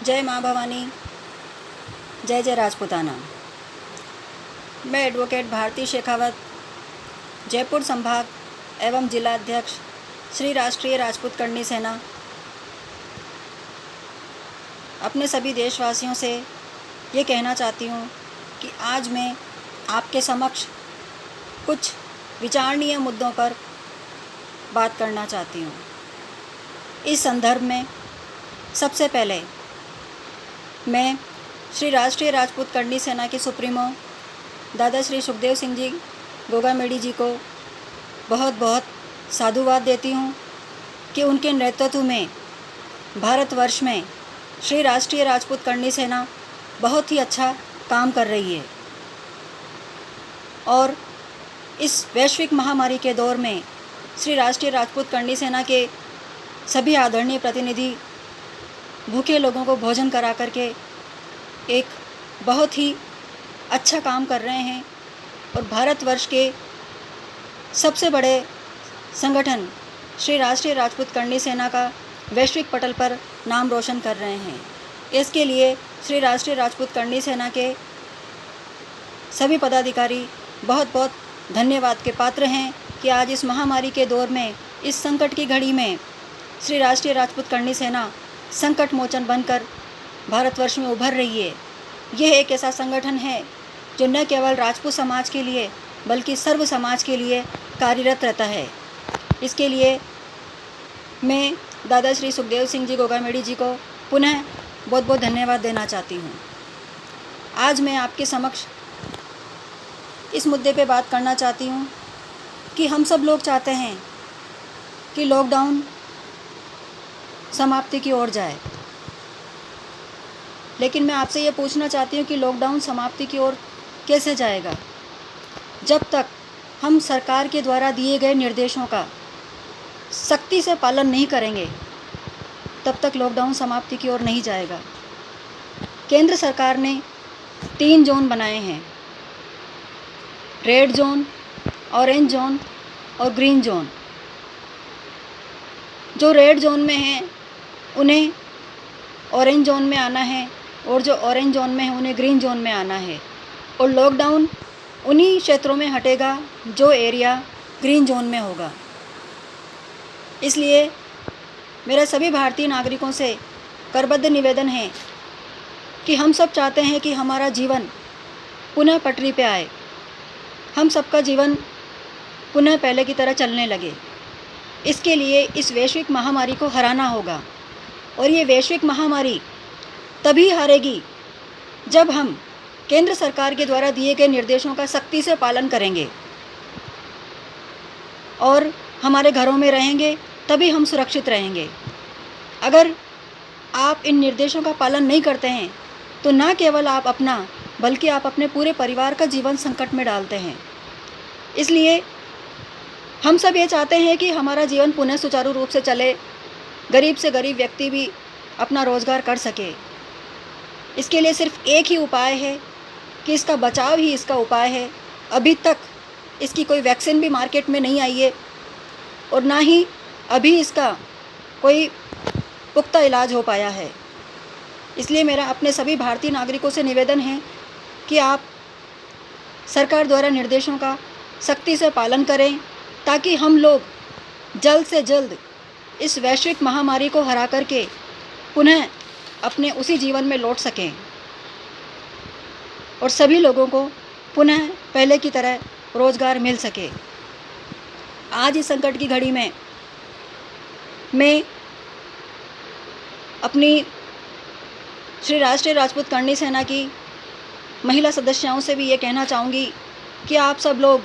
जय माँ भवानी, जय जय राजपूताना। मैं एडवोकेट भारती शेखावत, जयपुर संभाग एवं जिला अध्यक्ष श्री राष्ट्रीय राजपूत करणी सेना, अपने सभी देशवासियों से ये कहना चाहती हूँ कि आज मैं आपके समक्ष कुछ विचारणीय मुद्दों पर बात करना चाहती हूँ। इस संदर्भ में सबसे पहले मैं श्री राष्ट्रीय राजपूत करणी सेना के सुप्रीमो दादा श्री सुखदेव सिंह जी गोगामेडी जी को बहुत बहुत साधुवाद देती हूँ कि उनके नेतृत्व में भारतवर्ष में श्री राष्ट्रीय राजपूत करणी सेना बहुत ही अच्छा काम कर रही है और इस वैश्विक महामारी के दौर में श्री राष्ट्रीय राजपूत करणी सेना के सभी आदरणीय प्रतिनिधि भूखे लोगों को भोजन करा करके एक बहुत ही अच्छा काम कर रहे हैं और भारतवर्ष के सबसे बड़े संगठन श्री राष्ट्रीय राजपूत करणी सेना का वैश्विक पटल पर नाम रोशन कर रहे हैं। इसके लिए श्री राष्ट्रीय राजपूत करणी सेना के सभी पदाधिकारी बहुत बहुत धन्यवाद के पात्र हैं कि आज इस महामारी के दौर में, इस संकट की घड़ी में श्री राष्ट्रीय राजपूत करणी सेना संकट मोचन बनकर भारतवर्ष में उभर रही है। यह एक ऐसा संगठन है जो न केवल राजपूत समाज के लिए बल्कि सर्व समाज के लिए कार्यरत रहता है। इसके लिए मैं दादा श्री सुखदेव सिंह जी गोगामेडी जी को पुनः बहुत बहुत धन्यवाद देना चाहती हूँ। आज मैं आपके समक्ष इस मुद्दे पे बात करना चाहती हूँ कि हम सब लोग चाहते हैं कि लॉकडाउन समाप्ति की ओर जाए, लेकिन मैं आपसे ये पूछना चाहती हूँ कि लॉकडाउन समाप्ति की ओर कैसे जाएगा। जब तक हम सरकार के द्वारा दिए गए निर्देशों का सख्ती से पालन नहीं करेंगे तब तक लॉकडाउन समाप्ति की ओर नहीं जाएगा। केंद्र सरकार ने 3 जोन बनाए हैं, रेड जोन, ऑरेंज जोन और ग्रीन जोन। जो रेड जोन में हैं उन्हें ऑरेंज जोन में आना है और जो ऑरेंज जोन में है उन्हें ग्रीन जोन में आना है और लॉकडाउन उन्हीं क्षेत्रों में हटेगा जो एरिया ग्रीन जोन में होगा। इसलिए मेरे सभी भारतीय नागरिकों से करबद्ध निवेदन है कि हम सब चाहते हैं कि हमारा जीवन पुनः पटरी पे आए, हम सबका जीवन पुनः पहले की तरह चलने लगे। इसके लिए इस वैश्विक महामारी को हराना होगा और ये वैश्विक महामारी तभी हारेगी जब हम केंद्र सरकार के द्वारा दिए गए निर्देशों का सख्ती से पालन करेंगे और हमारे घरों में रहेंगे, तभी हम सुरक्षित रहेंगे। अगर आप इन निर्देशों का पालन नहीं करते हैं तो ना केवल आप अपना बल्कि आप अपने पूरे परिवार का जीवन संकट में डालते हैं। इसलिए हम सब ये चाहते हैं कि हमारा जीवन पुनः सुचारू रूप से चले, गरीब से गरीब व्यक्ति भी अपना रोज़गार कर सके। इसके लिए सिर्फ एक ही उपाय है कि इसका बचाव ही इसका उपाय है। अभी तक इसकी कोई वैक्सीन भी मार्केट में नहीं आई है और ना ही अभी इसका कोई पुख्ता इलाज हो पाया है। इसलिए मेरा अपने सभी भारतीय नागरिकों से निवेदन है कि आप सरकार द्वारा निर्देशों का सख्ती से पालन करें ताकि हम लोग जल्द से जल्द इस वैश्विक महामारी को हरा करके पुनः अपने उसी जीवन में लौट सकें और सभी लोगों को पुनः पहले की तरह रोज़गार मिल सके। आज इस संकट की घड़ी में मैं अपनी श्री राष्ट्रीय राजपूत करणी सेना की महिला सदस्यों से भी ये कहना चाहूँगी कि आप सब लोग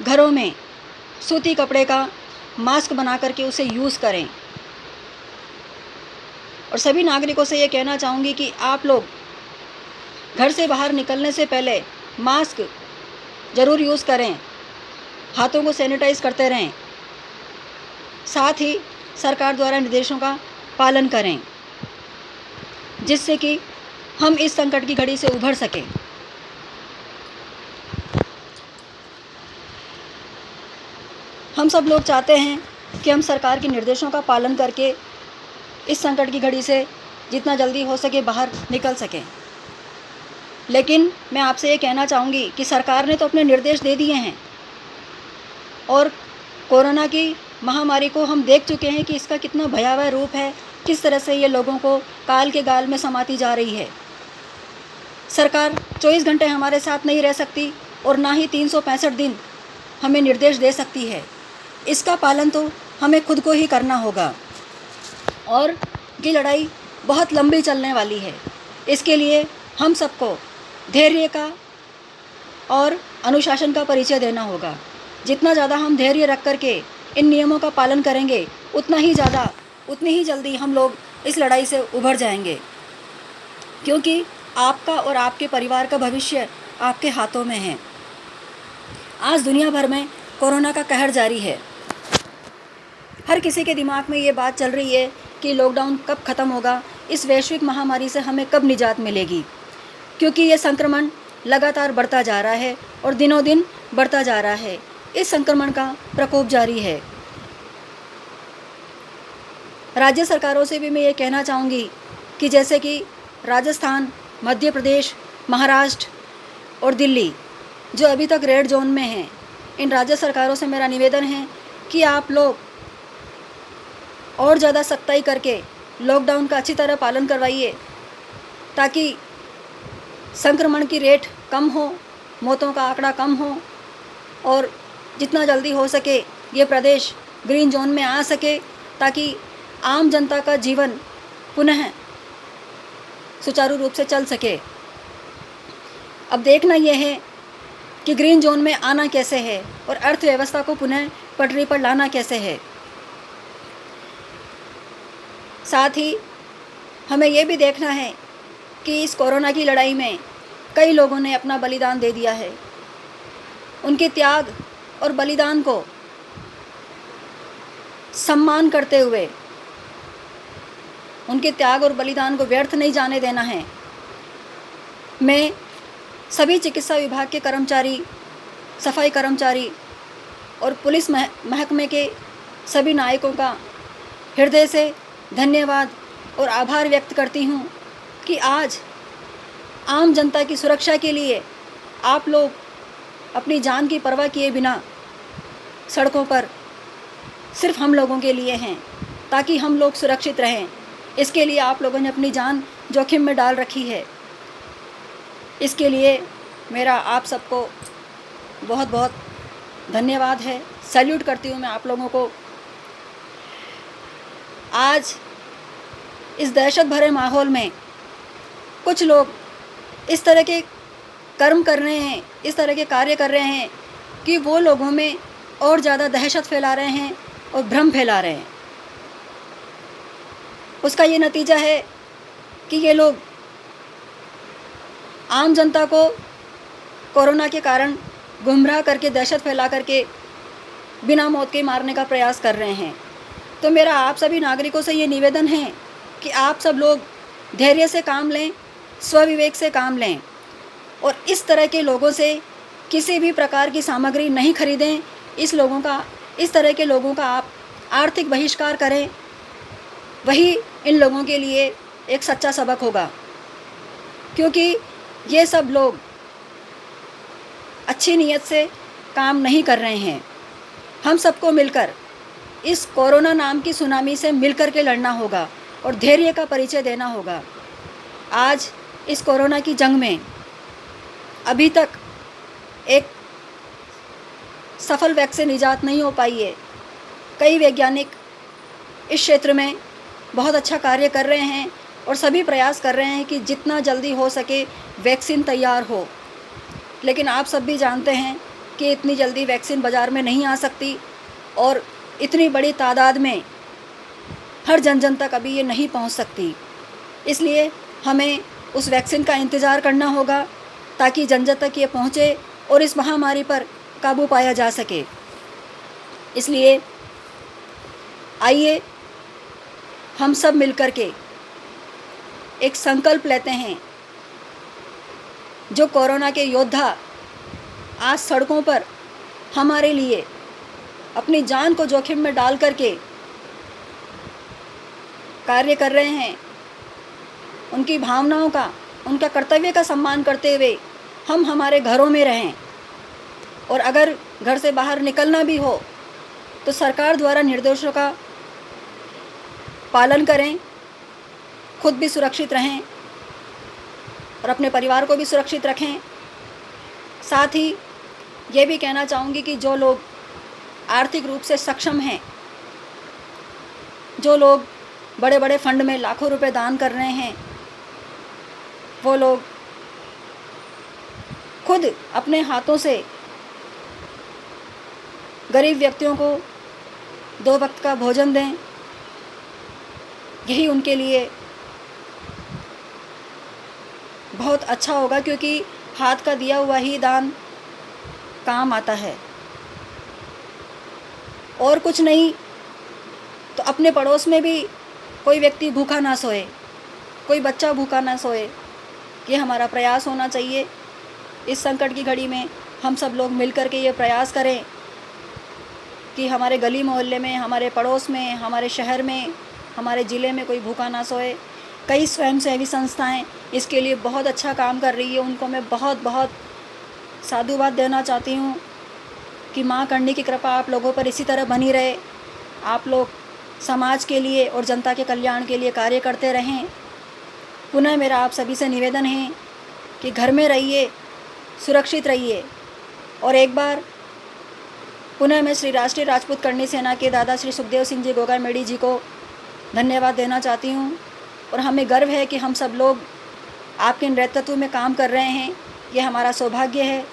घरों में सूती कपड़े का मास्क बना करके उसे यूज़ करें और सभी नागरिकों से ये कहना चाहूँगी कि आप लोग घर से बाहर निकलने से पहले मास्क ज़रूर यूज़ करें, हाथों को सैनिटाइज़ करते रहें, साथ ही सरकार द्वारा निर्देशों का पालन करें जिससे कि हम इस संकट की घड़ी से उभर सकें। हम सब लोग चाहते हैं कि हम सरकार के निर्देशों का पालन करके इस संकट की घड़ी से जितना जल्दी हो सके बाहर निकल सकें। लेकिन मैं आपसे ये कहना चाहूँगी कि सरकार ने तो अपने निर्देश दे दिए हैं और कोरोना की महामारी को हम देख चुके हैं कि इसका कितना भयावह रूप है, किस तरह से ये लोगों को काल के गाल में समाती जा रही है। सरकार 24 घंटे हमारे साथ नहीं रह सकती और ना ही 365 दिन हमें निर्देश दे सकती है। इसका पालन तो हमें खुद को ही करना होगा और ये लड़ाई बहुत लंबी चलने वाली है। इसके लिए हम सबको धैर्य का और अनुशासन का परिचय देना होगा। जितना ज़्यादा हम धैर्य रख करके इन नियमों का पालन करेंगे, उतनी ही जल्दी हम लोग इस लड़ाई से उभर जाएंगे, क्योंकि आपका और आपके परिवार का भविष्य आपके हाथों में है। आज दुनिया भर में कोरोना का कहर जारी है। हर किसी के दिमाग में ये बात चल रही है कि लॉकडाउन कब ख़त्म होगा, इस वैश्विक महामारी से हमें कब निजात मिलेगी, क्योंकि ये संक्रमण लगातार बढ़ता जा रहा है और दिनों दिन बढ़ता जा रहा है। इस संक्रमण का प्रकोप जारी है। राज्य सरकारों से भी मैं ये कहना चाहूँगी कि जैसे कि राजस्थान, मध्य प्रदेश, महाराष्ट्र और दिल्ली जो अभी तक रेड जोन में हैं, इन राज्य सरकारों से मेरा निवेदन है कि आप लोग और ज़्यादा सख्ताई करके लॉकडाउन का अच्छी तरह पालन करवाइए, ताकि संक्रमण की रेट कम हो, मौतों का आंकड़ा कम हो और जितना जल्दी हो सके ये प्रदेश ग्रीन जोन में आ सके, ताकि आम जनता का जीवन पुनः सुचारू रूप से चल सके। अब देखना यह है कि ग्रीन जोन में आना कैसे है और अर्थव्यवस्था को पुनः पटरी पर लाना कैसे है। साथ ही हमें ये भी देखना है कि इस कोरोना की लड़ाई में कई लोगों ने अपना बलिदान दे दिया है। उनके त्याग और बलिदान को सम्मान करते हुए, उनके त्याग और बलिदान को व्यर्थ नहीं जाने देना है। मैं सभी चिकित्सा विभाग के कर्मचारी, सफाई कर्मचारी और पुलिस महकमे के सभी नायकों का हृदय से धन्यवाद और आभार व्यक्त करती हूँ कि आज आम जनता की सुरक्षा के लिए आप लोग अपनी जान की परवाह किए बिना सड़कों पर सिर्फ हम लोगों के लिए हैं, ताकि हम लोग सुरक्षित रहें। इसके लिए आप लोगों ने अपनी जान जोखिम में डाल रखी है। इसके लिए मेरा आप सबको बहुत बहुत धन्यवाद है। सैल्यूट करती हूँ मैं आप लोगों को। आज इस दहशत भरे माहौल में कुछ लोग इस तरह के कर्म कर रहे हैं, इस तरह के कार्य कर रहे हैं कि वो लोगों में और ज़्यादा दहशत फैला रहे हैं और भ्रम फैला रहे हैं। उसका ये नतीजा है कि ये लोग आम जनता को कोरोना के कारण गुमराह करके, दहशत फैला करके बिना मौत के मारने का प्रयास कर रहे हैं। तो मेरा आप सभी नागरिकों से ये निवेदन है कि आप सब लोग धैर्य से काम लें, स्वविवेक से काम लें और इस तरह के लोगों से किसी भी प्रकार की सामग्री नहीं खरीदें। इस तरह के लोगों का आप आर्थिक बहिष्कार करें, वही इन लोगों के लिए एक सच्चा सबक होगा, क्योंकि ये सब लोग अच्छी नीयत से काम नहीं कर रहे हैं। हम सबको मिलकर इस कोरोना नाम की सुनामी से मिलकर के लड़ना होगा और धैर्य का परिचय देना होगा। आज इस कोरोना की जंग में अभी तक एक सफल वैक्सीन इजाद नहीं हो पाई है। कई वैज्ञानिक इस क्षेत्र में बहुत अच्छा कार्य कर रहे हैं और सभी प्रयास कर रहे हैं कि जितना जल्दी हो सके वैक्सीन तैयार हो, लेकिन आप सब भी जानते हैं कि इतनी जल्दी वैक्सीन बाज़ार में नहीं आ सकती और इतनी बड़ी तादाद में हर जन तक अभी ये नहीं पहुंच सकती। इसलिए हमें उस वैक्सीन का इंतज़ार करना होगा ताकि जन तक ये पहुँचे और इस महामारी पर काबू पाया जा सके। इसलिए आइए हम सब मिलकर के एक संकल्प लेते हैं। जो कोरोना के योद्धा आज सड़कों पर हमारे लिए अपनी जान को जोखिम में डाल करके कार्य कर रहे हैं, उनकी भावनाओं का, उनका कर्तव्य का सम्मान करते हुए हम हमारे घरों में रहें, और अगर घर से बाहर निकलना भी हो तो सरकार द्वारा निर्देशों का पालन करें, खुद भी सुरक्षित रहें और अपने परिवार को भी सुरक्षित रखें। साथ ही ये भी कहना चाहूँगी कि जो लोग आर्थिक रूप से सक्षम हैं, जो लोग बड़े बड़े फंड में लाखों रुपए दान कर रहे हैं, वो लोग खुद अपने हाथों से गरीब व्यक्तियों को 2 वक्त का भोजन दें। यही उनके लिए बहुत अच्छा होगा, क्योंकि हाथ का दिया हुआ ही दान काम आता है। और कुछ नहीं तो अपने पड़ोस में भी कोई व्यक्ति भूखा ना सोए, कोई बच्चा भूखा ना सोए, ये हमारा प्रयास होना चाहिए। इस संकट की घड़ी में हम सब लोग मिलकर के ये प्रयास करें कि हमारे गली मोहल्ले में, हमारे पड़ोस में, हमारे शहर में, हमारे ज़िले में कोई भूखा ना सोए। कई स्वयंसेवी संस्थाएं इसके लिए बहुत अच्छा काम कर रही है, उनको मैं बहुत बहुत साधुवाद देना चाहती हूँ कि माँ करनी की कृपा आप लोगों पर इसी तरह बनी रहे। आप लोग समाज के लिए और जनता के कल्याण के लिए कार्य करते रहें। पुनः मेरा आप सभी से निवेदन है कि घर में रहिए, सुरक्षित रहिए। और एक बार पुनः मैं श्री राष्ट्रीय राजपूत करणी सेना के दादा श्री सुखदेव सिंह जी गोगामेड़ी जी को धन्यवाद देना चाहती हूँ। और हमें गर्व है कि हम सब लोग आपके नेतृत्व में काम कर रहे हैं, ये हमारा सौभाग्य है।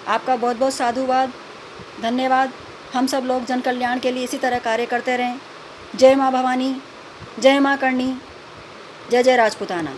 आपका बहुत बहुत साधुवाद, धन्यवाद। हम सब लोग जन कल्याण के लिए इसी तरह कार्य करते रहें। जय माँ भवानी, जय माँ करणी, जय जय राजपूताना।